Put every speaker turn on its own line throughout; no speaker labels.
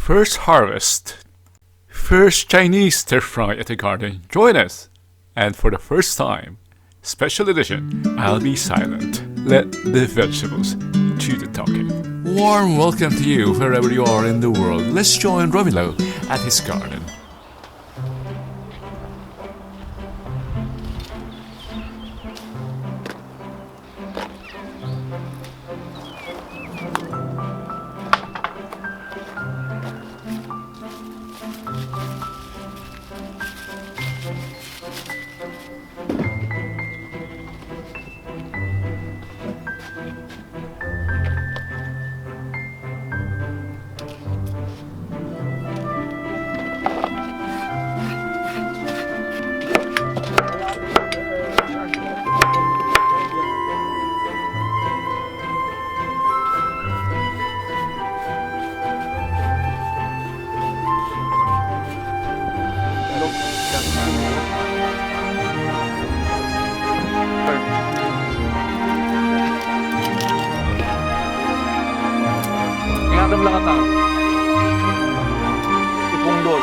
First harvest. First Chinese stir fry at the garden. Join us. And for the first time, special edition, I'll be silent. Let the vegetables do the talking. Warm welcome to you wherever you are in the world. Let's join Romilo at his garden.
Ingatan lang ata. Ipungdol.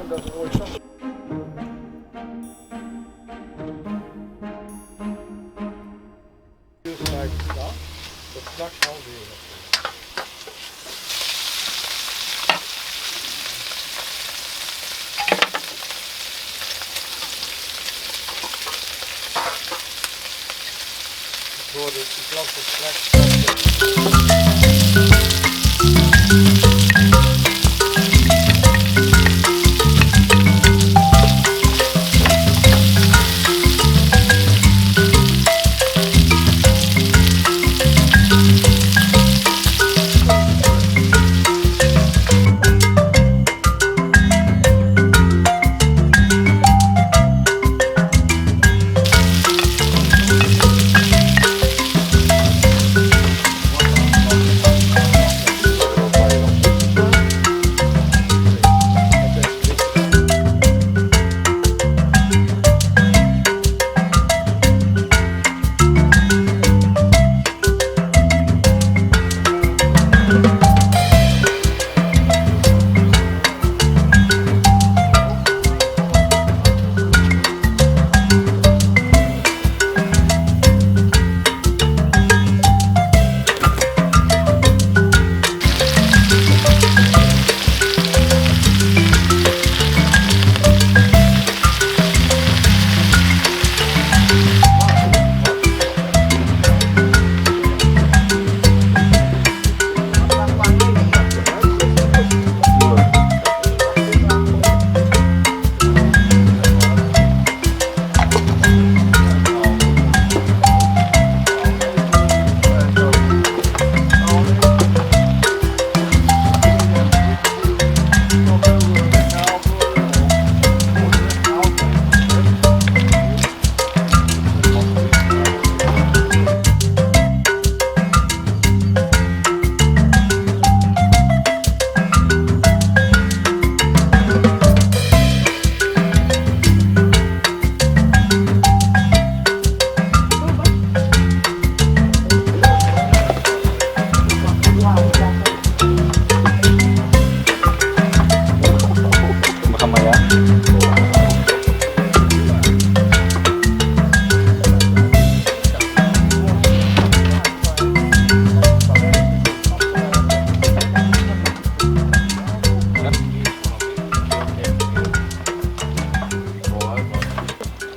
Dat is ooit zo. Dus kijk dat straks halveren. Door de planten straks.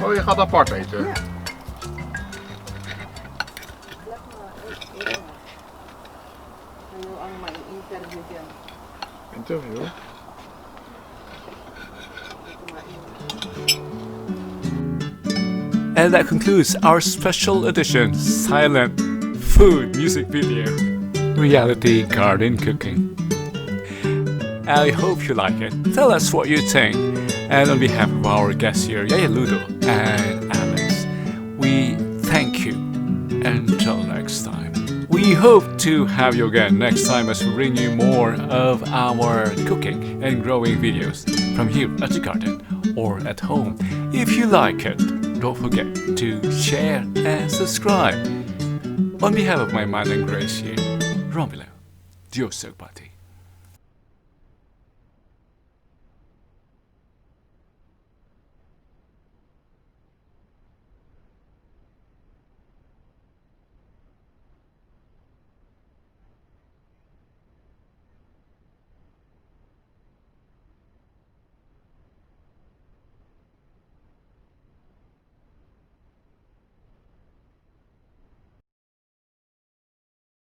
Oh, je gaat apart eten? Ja. Interview?
And that concludes our special edition silent food music video reality garden cooking. I hope you like it. Tell us what you think. And on behalf of our guests here, Yaya Ludo and Alex. We thank you. Until next time. We hope to have you again next time as we bring you more of our cooking and growing videos from here at the garden or at home. If you like it, don't forget to share and subscribe. On behalf of my Manang Grace here, Romilo, Dios Party.